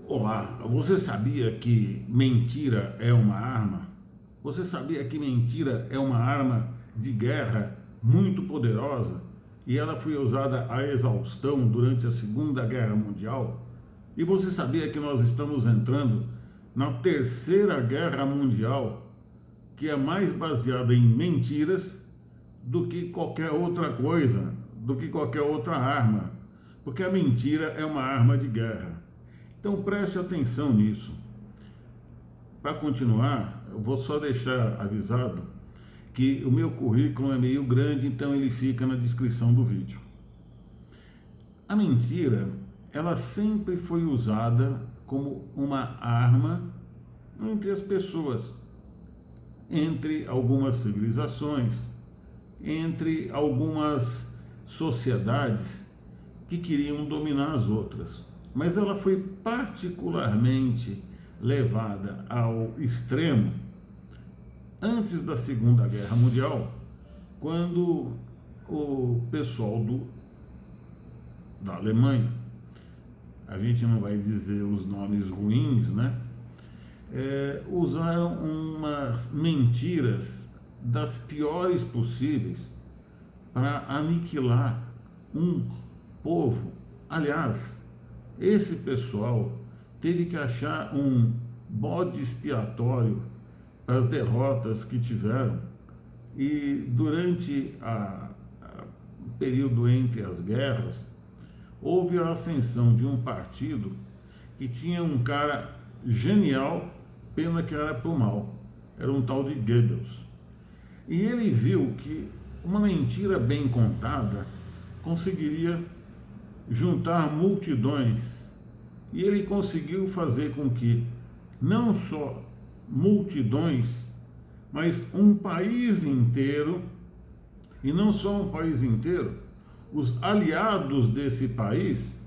Olá, você sabia que mentira é uma arma? Você sabia que mentira é uma arma de guerra muito poderosa e ela foi usada à exaustão durante a Segunda Guerra Mundial? E você sabia que nós estamos entrando na Terceira Guerra Mundial, que é mais baseada em mentiras do que qualquer outra coisa, do que qualquer outra arma, porque a mentira é uma arma de guerra. Então preste atenção nisso. Para continuar, eu vou só deixar avisado que o meu currículo é meio grande, então ele fica na descrição do vídeo. A mentira, ela sempre foi usada como uma arma entre as pessoas, entre algumas civilizações, entre algumas sociedades que queriam dominar as outras. Mas ela foi particularmente levada ao extremo antes da Segunda Guerra Mundial, quando o pessoal da Alemanha, a gente não vai dizer os nomes ruins, né? Usaram umas mentiras das piores possíveis para aniquilar um povo. Aliás, esse pessoal teve que achar um bode expiatório para as derrotas que tiveram, e durante o período entre as guerras houve a ascensão de um partido que tinha um cara genial, pena que era para o mal, era um tal de Goebbels. E ele viu que uma mentira bem contada conseguiria juntar multidões. E ele conseguiu fazer com que não só multidões, mas um país inteiro, e não só um país inteiro, os aliados desse país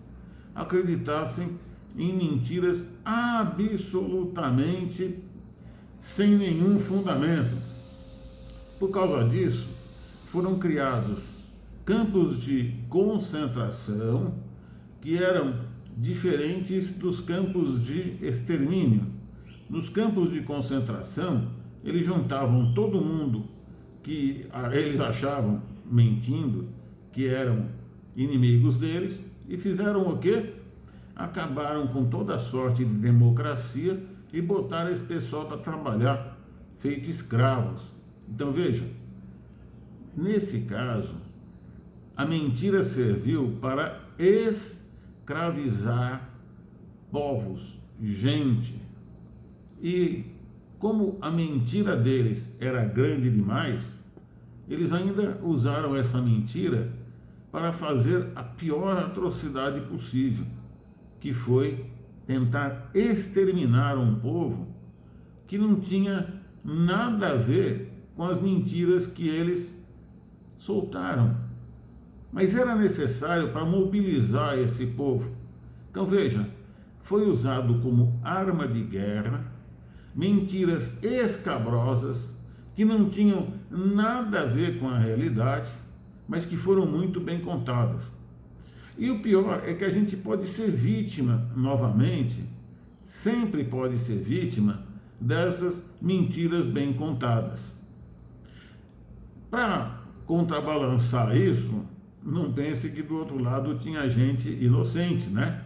acreditassem em mentiras absolutamente sem nenhum fundamento. Por causa disso, foram criados campos de concentração que eram diferentes dos campos de extermínio. Nos campos de concentração, eles juntavam todo mundo que eles achavam, mentindo, que eram inimigos deles, e fizeram o quê? Acabaram com toda a sorte de democracia e botaram esse pessoal para trabalhar, feito escravos. Então veja, nesse caso, a mentira serviu para escravizar povos, gente. E como a mentira deles era grande demais, eles ainda usaram essa mentira para fazer a pior atrocidade possível, que foi tentar exterminar um povo que não tinha nada a ver com as mentiras que eles soltaram. Mas era necessário para mobilizar esse povo. Então veja, foi usado como arma de guerra, mentiras escabrosas, que não tinham nada a ver com a realidade, mas que foram muito bem contadas. E o pior é que a gente pode ser vítima novamente, sempre pode ser vítima dessas mentiras bem contadas. Para contrabalançar isso, não pense que do outro lado tinha gente inocente, né?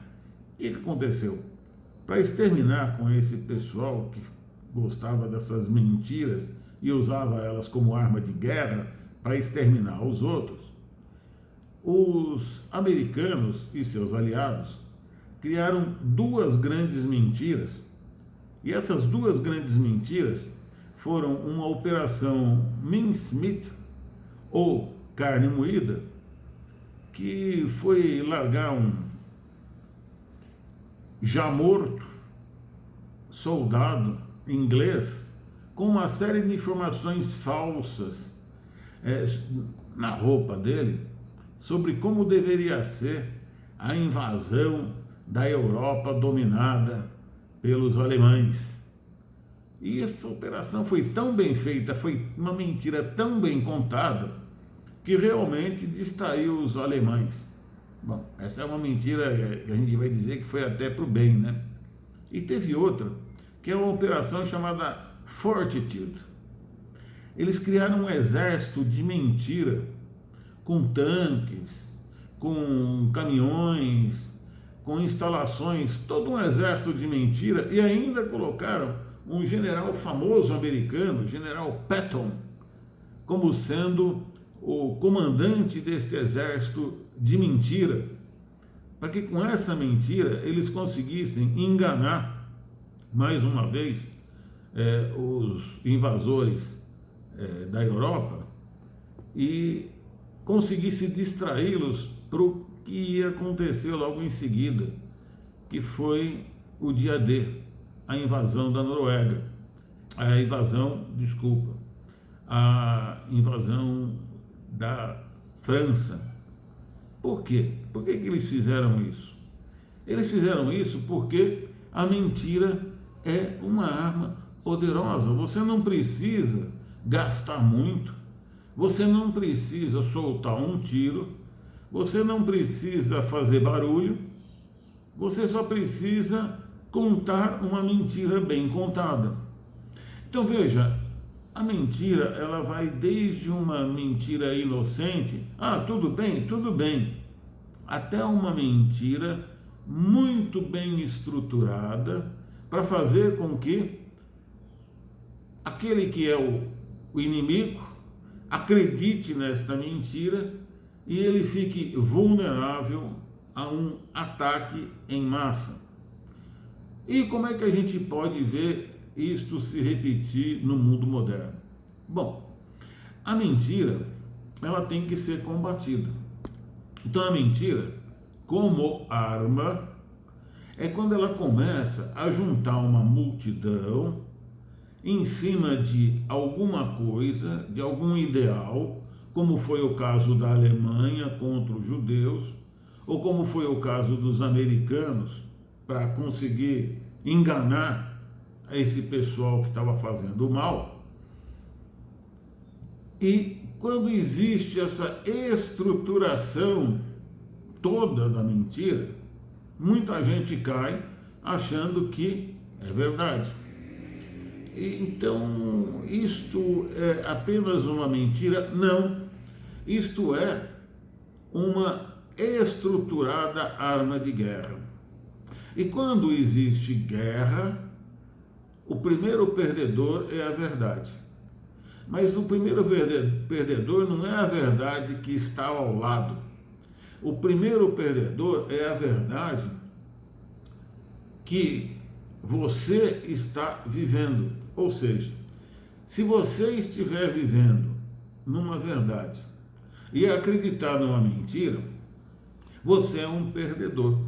O que aconteceu? Para exterminar com esse pessoal que gostava dessas mentiras e usava elas como arma de guerra para exterminar os outros, os americanos e seus aliados criaram duas grandes mentiras. E essas duas grandes mentiras foram uma operação mincemeat, ou carne moída, que foi largar um já morto soldado inglês com uma série de informações falsas na roupa dele sobre como deveria ser a invasão da Europa dominada pelos alemães. E essa operação foi tão bem feita, foi uma mentira tão bem contada, que realmente distraiu os alemães. Bom, essa é uma mentira que a gente vai dizer que foi até para o bem, né? E teve outra, que é uma operação chamada Fortitude. Eles criaram um exército de mentira, com tanques, com caminhões, com instalações, todo um exército de mentira, e ainda colocaram um general famoso americano, General Patton, como sendo o comandante desse exército de mentira, para que com essa mentira eles conseguissem enganar, mais uma vez, os invasores da Europa e conseguisse distraí-los para o que ia acontecer logo em seguida, que foi o dia D, a invasão da Noruega, a invasão da França. Por quê? Por que eles fizeram isso? Eles fizeram isso porque a mentira é uma arma poderosa. Você não precisa gastar muito, você não precisa soltar um tiro, você não precisa fazer barulho, você só precisa contar uma mentira bem contada. Então veja, a mentira, ela vai desde uma mentira inocente, tudo bem, até uma mentira muito bem estruturada para fazer com que aquele que é o inimigo acredite nesta mentira e ele fique vulnerável a um ataque em massa. E como é que a gente pode ver isto se repetir no mundo moderno? Bom, a mentira, ela tem que ser combatida. Então a mentira, como arma, é quando ela começa a juntar uma multidão em cima de alguma coisa, de algum ideal, como foi o caso da Alemanha contra os judeus, ou como foi o caso dos americanos, para conseguir enganar esse pessoal que estava fazendo mal. E quando existe essa estruturação toda da mentira, muita gente cai achando que é verdade. Então, isto é apenas uma mentira? Não. Isto é uma estruturada arma de guerra. E quando existe guerra, o primeiro perdedor é a verdade. Mas o primeiro perdedor não é a verdade que está ao lado. O primeiro perdedor é a verdade que você está vivendo. Ou seja, se você estiver vivendo numa verdade e acreditar numa mentira, você é um perdedor.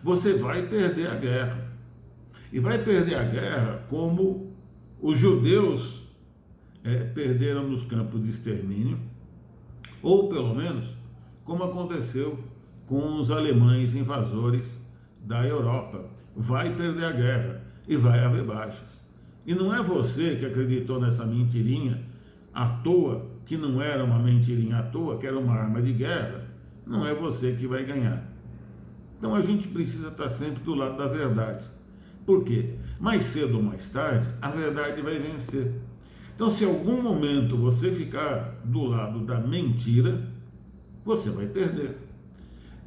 Você vai perder a guerra. E vai perder a guerra como os judeus perderam nos campos de extermínio, ou pelo menos como aconteceu com os alemães invasores da Europa. Vai perder a guerra e vai haver baixas. E não é você que acreditou nessa mentirinha à toa, que não era uma mentirinha à toa, que era uma arma de guerra, não é você que vai ganhar. Então a gente precisa estar sempre do lado da verdade. Por quê? Mais cedo ou mais tarde, a verdade vai vencer. Então, se em algum momento você ficar do lado da mentira, você vai perder.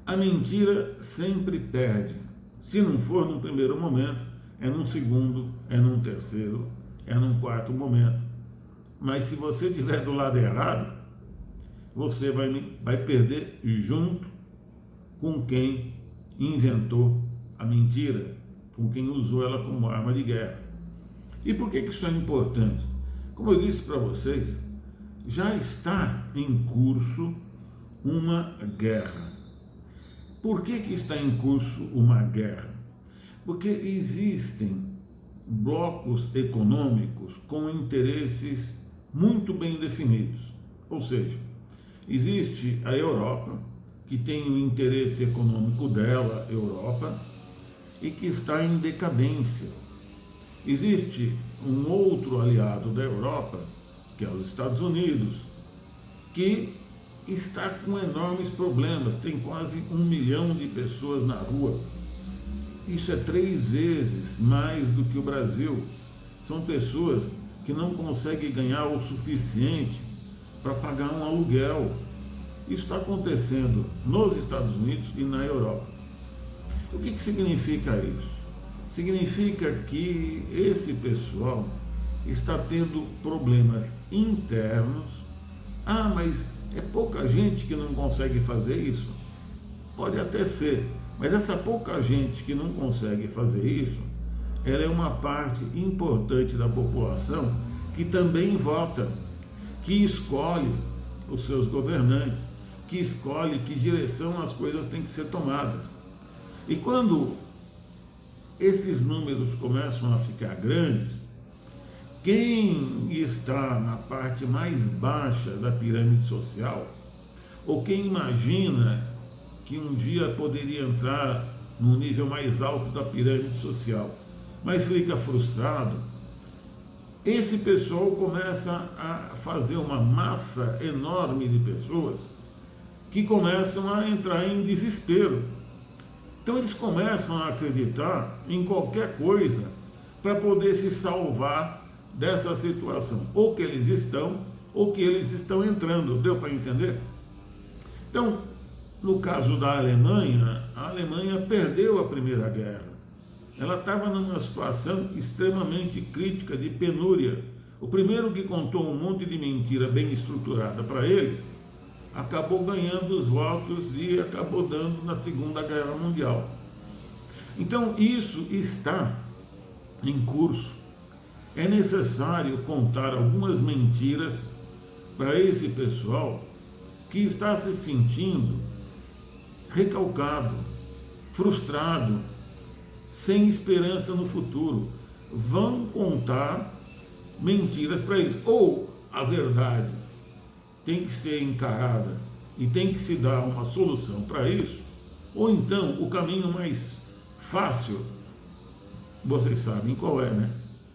A mentira sempre perde. Se não for num primeiro momento, é num segundo, é num terceiro, é num quarto momento. Mas se você estiver do lado errado, você vai perder junto com quem inventou a mentira, com quem usou ela como arma de guerra. E por que isso é importante? Como eu disse para vocês, já está em curso uma guerra. Por que está em curso uma guerra? Porque existem blocos econômicos com interesses muito bem definidos. Ou seja, existe a Europa, que tem o interesse econômico dela, Europa, e que está em decadência. Existe um outro aliado da Europa, que é os Estados Unidos, que está com enormes problemas, tem quase 1 milhão de pessoas na rua. Isso é 3 vezes mais do que o Brasil. São pessoas que não conseguem ganhar o suficiente para pagar um aluguel. Isso está acontecendo nos Estados Unidos e na Europa. O que significa isso? Significa que esse pessoal está tendo problemas internos. Ah, mas é pouca gente que não consegue fazer isso? Pode até ser, mas essa pouca gente que não consegue fazer isso, ela é uma parte importante da população que também vota, que escolhe os seus governantes, que escolhe que direção as coisas têm que ser tomadas. E quando esses números começam a ficar grandes, quem está na parte mais baixa da pirâmide social, ou quem imagina que um dia poderia entrar no nível mais alto da pirâmide social, mas fica frustrado, esse pessoal começa a fazer uma massa enorme de pessoas que começam a entrar em desespero. Então eles começam a acreditar em qualquer coisa para poder se salvar dessa situação, ou que eles estão, ou que eles estão entrando. Deu para entender? Então, no caso da Alemanha, a Alemanha perdeu a Primeira Guerra. Ela estava numa situação extremamente crítica, de penúria. O primeiro que contou um monte de mentira bem estruturada para eles, acabou ganhando os votos e acabou dando na Segunda Guerra Mundial. Então, isso está em curso. É necessário contar algumas mentiras para esse pessoal que está se sentindo recalcado, frustrado, sem esperança no futuro. Vão contar mentiras para eles. Ou a verdade tem que ser encarada e tem que se dar uma solução para isso, ou então o caminho mais fácil, vocês sabem qual é, né?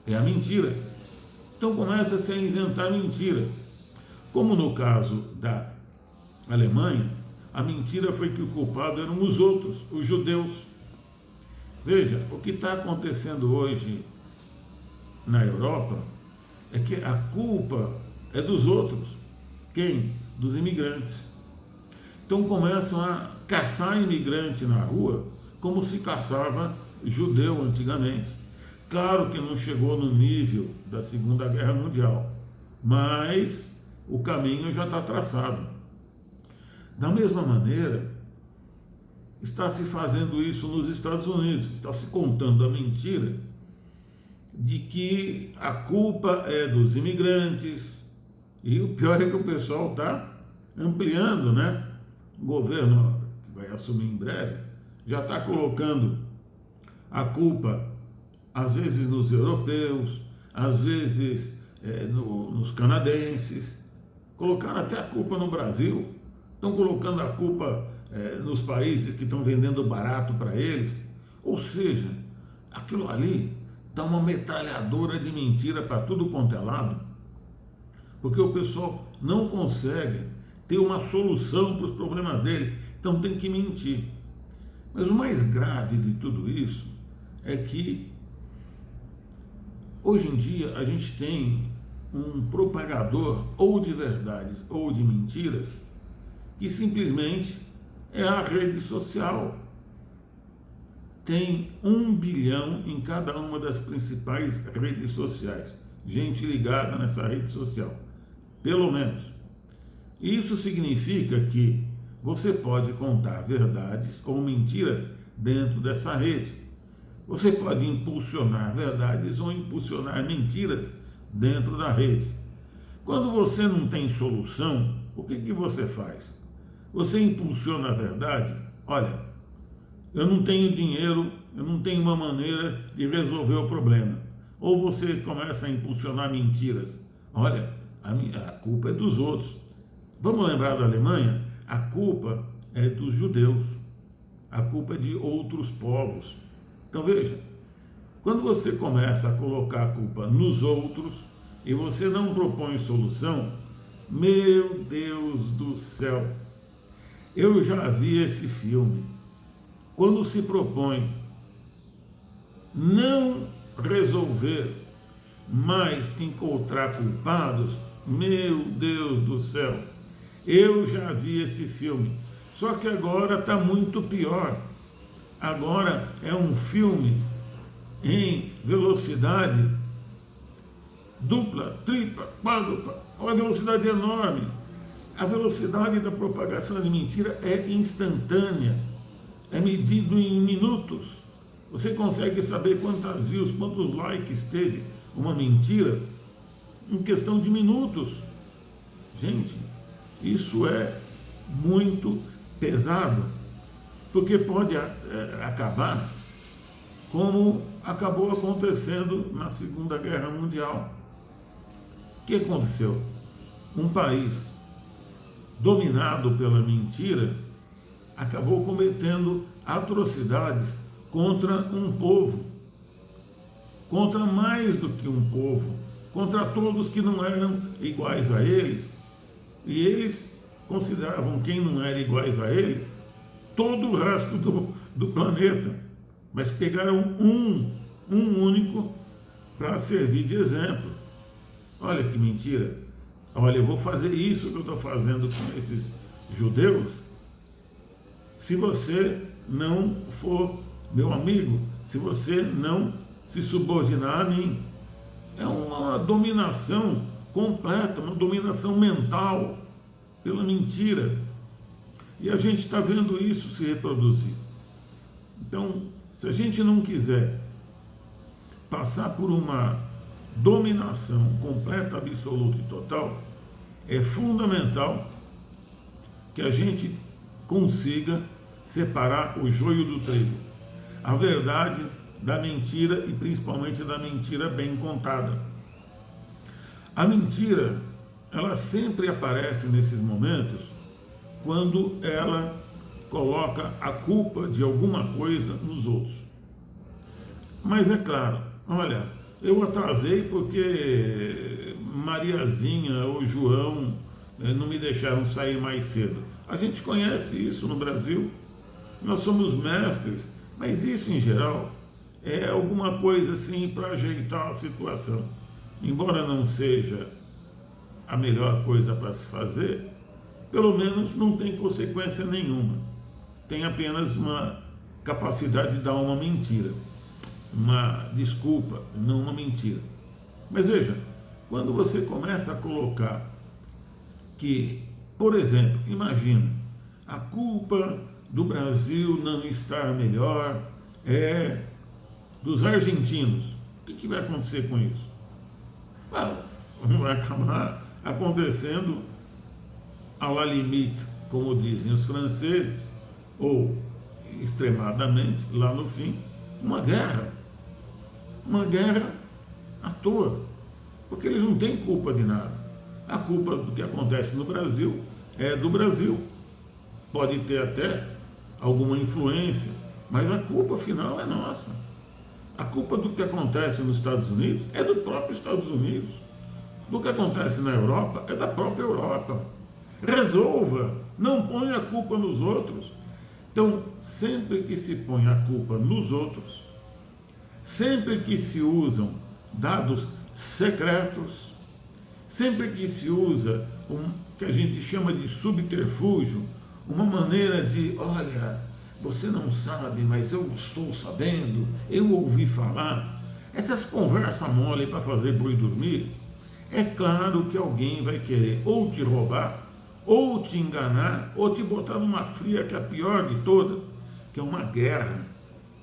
É a mentira. Então começa-se a inventar mentira. Como no caso da Alemanha, a mentira foi que o culpado eram os outros, os judeus. Veja, o que está acontecendo hoje na Europa é que a culpa é dos outros. Quem? Dos imigrantes. Então começam a caçar imigrante na rua como se caçava judeu antigamente. Claro que não chegou no nível da Segunda Guerra Mundial, mas o caminho já está traçado. Da mesma maneira, está se fazendo isso nos Estados Unidos, está se contando a mentira de que a culpa é dos imigrantes, e o pior é que o pessoal está ampliando, né? O governo que vai assumir em breve já está colocando a culpa, às vezes nos europeus, às vezes nos canadenses, colocaram até a culpa no Brasil, estão colocando a culpa nos países que estão vendendo barato para eles. Ou seja, aquilo ali dá uma metralhadora de mentira para tudo quanto é lado, porque o pessoal não consegue ter uma solução para os problemas deles, então tem que mentir. Mas o mais grave de tudo isso é que hoje em dia a gente tem um propagador ou de verdades ou de mentiras que simplesmente é a rede social. Tem 1 bilhão em cada uma das principais redes sociais, gente ligada nessa rede social, pelo menos. Isso significa que você pode contar verdades ou mentiras dentro dessa rede. Você pode impulsionar verdades ou impulsionar mentiras dentro da rede. Quando você não tem solução, o que você faz? Você impulsiona a verdade? Olha, eu não tenho dinheiro, eu não tenho uma maneira de resolver o problema. Ou você começa a impulsionar mentiras. Olha, a culpa é dos outros. Vamos lembrar da Alemanha? A culpa é dos judeus. A culpa é de outros povos. Então veja, quando você começa a colocar a culpa nos outros e você não propõe solução, meu Deus do céu, eu já vi esse filme. Quando se propõe não resolver mais encontrar culpados, meu Deus do céu, eu já vi esse filme, só que agora está muito pior. Agora é um filme em velocidade dupla, tripla, quádrupla, uma velocidade enorme. A velocidade da propagação de mentira é instantânea, é medido em minutos. Você consegue saber quantas views, quantos likes teve uma mentira em questão de minutos. Gente, isso é muito pesado, porque pode acabar como acabou acontecendo na Segunda Guerra Mundial. O que aconteceu? Um país dominado pela mentira acabou cometendo atrocidades contra um povo, contra mais do que um povo, contra todos que não eram iguais a eles. E eles consideravam quem não era iguais a eles todo o resto do planeta, mas pegaram um único para servir de exemplo. Olha que mentira. Olha, eu vou fazer isso que eu estou fazendo com esses judeus se você não for meu amigo, se você não se subordinar a mim. É uma dominação completa, uma dominação mental pela mentira. E a gente está vendo isso se reproduzir. Então, se a gente não quiser passar por uma dominação completa, absoluta e total, é fundamental que a gente consiga separar o joio do trigo, a verdade da mentira e principalmente da mentira bem contada. A mentira, ela sempre aparece nesses momentos quando ela coloca a culpa de alguma coisa nos outros. Mas é claro, olha, eu atrasei porque Mariazinha ou João não me deixaram sair mais cedo. A gente conhece isso no Brasil, nós somos mestres, mas isso em geral é alguma coisa assim para ajeitar a situação. Embora não seja a melhor coisa para se fazer, pelo menos não tem consequência nenhuma. Tem apenas uma capacidade de dar uma mentira, uma desculpa, não uma mentira. Mas veja, quando você começa a colocar que, por exemplo, imagina, a culpa do Brasil não estar melhor é dos argentinos. O que vai acontecer com isso? Claro, vai acabar acontecendo à la limite, como dizem os franceses, ou extremadamente, lá no fim, uma guerra à toa, porque eles não têm culpa de nada. A culpa do que acontece no Brasil é do Brasil, pode ter até alguma influência, mas a culpa final é nossa. A culpa do que acontece nos Estados Unidos é do próprio Estados Unidos, do que acontece na Europa é da própria Europa. Resolva, não ponha a culpa nos outros. Então, sempre que se põe a culpa nos outros, sempre que se usam dados secretos, sempre que se usa que a gente chama de subterfúgio, uma maneira de, olha, você não sabe, mas eu estou sabendo, eu ouvi falar, essas conversas mole para fazer boi dormir, é claro que alguém vai querer ou te roubar, ou te enganar, ou te botar numa fria que é a pior de todas, que é uma guerra,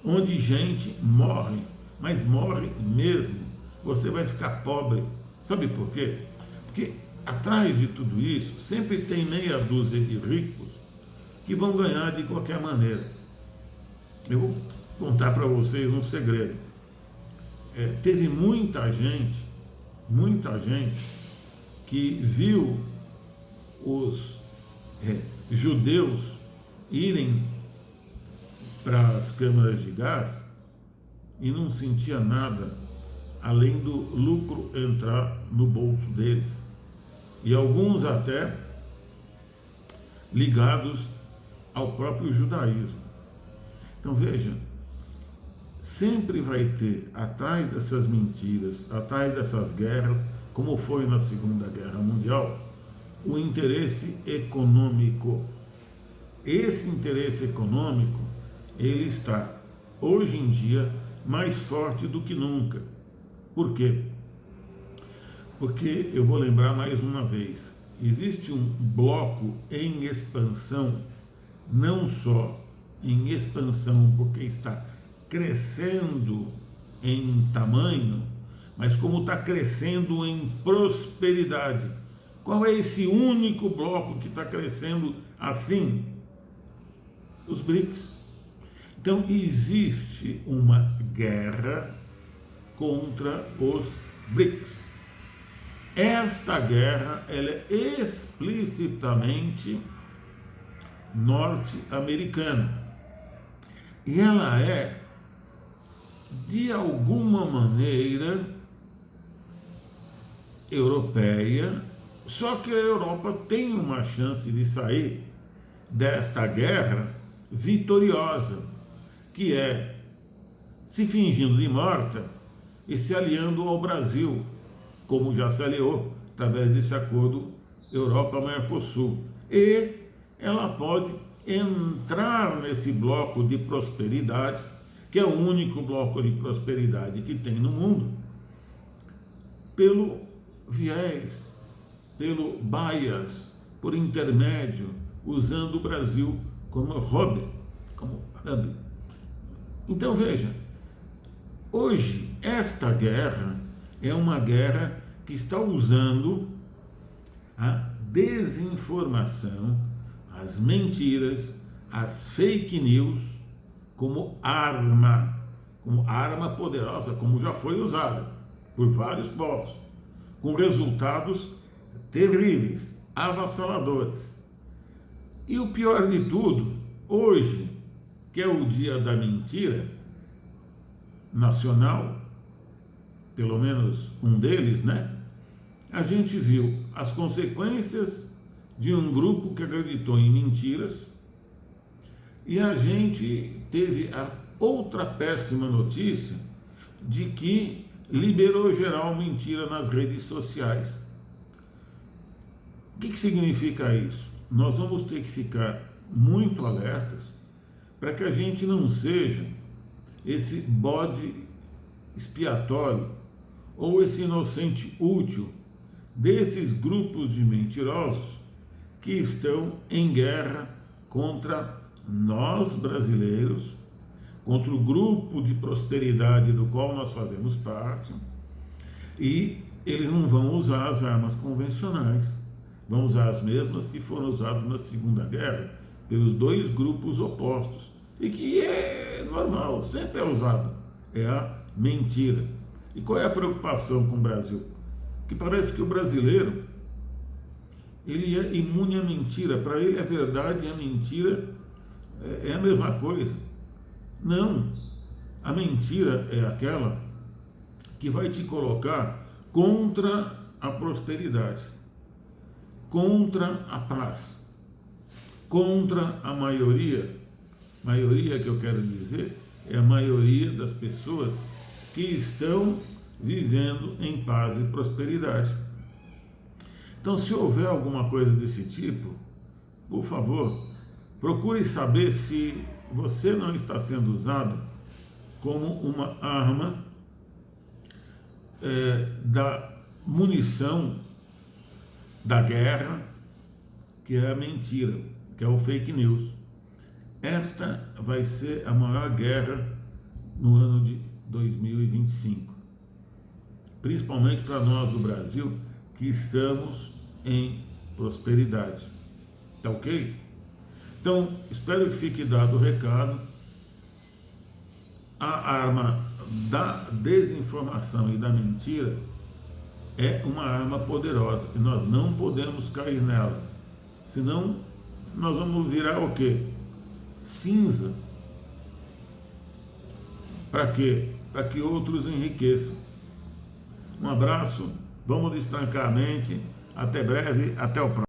onde gente morre, mas morre mesmo. Você vai ficar pobre. Sabe por quê? Porque atrás de tudo isso, sempre tem meia dúzia de ricos que vão ganhar de qualquer maneira. Eu vou contar para vocês um segredo. Teve muita gente que viu os judeus irem para as câmaras de gás e não sentia nada além do lucro entrar no bolso deles. E alguns até ligados ao próprio judaísmo. Então veja, sempre vai ter, atrás dessas mentiras, atrás dessas guerras, como foi na Segunda Guerra Mundial, o interesse econômico. Esse interesse econômico, ele está, hoje em dia, mais forte do que nunca. Por quê? Porque, eu vou lembrar mais uma vez, existe um bloco em expansão, não só em expansão porque está crescendo em tamanho, mas como está crescendo em prosperidade. Qual é esse único bloco que está crescendo assim? Os BRICS. Então existe uma guerra contra os BRICS. Esta guerra ela é explicitamente norte-americana. E ela é, de alguma maneira, europeia, só que a Europa tem uma chance de sair desta guerra vitoriosa, que é se fingindo de morta e se aliando ao Brasil, como já se aliou através desse acordo Europa-Mercosul. E ela pode entrar nesse bloco de prosperidade, que é o único bloco de prosperidade que tem no mundo, pelo viés, pelo bias, por intermédio, usando o Brasil como hub. Então veja, hoje esta guerra é uma guerra que está usando a desinformação, as mentiras, as fake news como arma poderosa, como já foi usada por vários povos, com resultados terríveis, avassaladores. E o pior de tudo, hoje, que é o dia da mentira nacional, pelo menos um deles, né? A gente viu as consequências de um grupo que acreditou em mentiras e a gente teve a outra péssima notícia de que liberou geral mentira nas redes sociais. O que significa isso? Nós vamos ter que ficar muito alertas para que a gente não seja esse bode expiatório ou esse inocente útil desses grupos de mentirosos que estão em guerra contra nós brasileiros, contra o grupo de prosperidade do qual nós fazemos parte, e eles não vão usar as armas convencionais, vão usar as mesmas que foram usadas na Segunda Guerra pelos dois grupos opostos, e que é normal, sempre é usado, é a mentira. E qual é a preocupação com o Brasil? Que parece que o brasileiro, ele é imune à mentira, para ele a verdade e a mentira é a mesma coisa. Não, a mentira é aquela que vai te colocar contra a prosperidade, contra a paz, contra a maioria que eu quero dizer, é a maioria das pessoas que estão vivendo em paz e prosperidade. Então, se houver alguma coisa desse tipo, por favor, procure saber se você não está sendo usado como uma arma da munição da guerra, que é a mentira, que é o fake news. Esta vai ser a maior guerra no ano de 2025, principalmente para nós do Brasil, que estamos em prosperidade. Tá ok? Então, espero que fique dado o recado. A arma da desinformação e da mentira é uma arma poderosa e nós não podemos cair nela, senão nós vamos virar o quê? Cinza. Para quê? Para que outros enriqueçam. Um abraço, vamos destrancar a mente, até breve, até o próximo.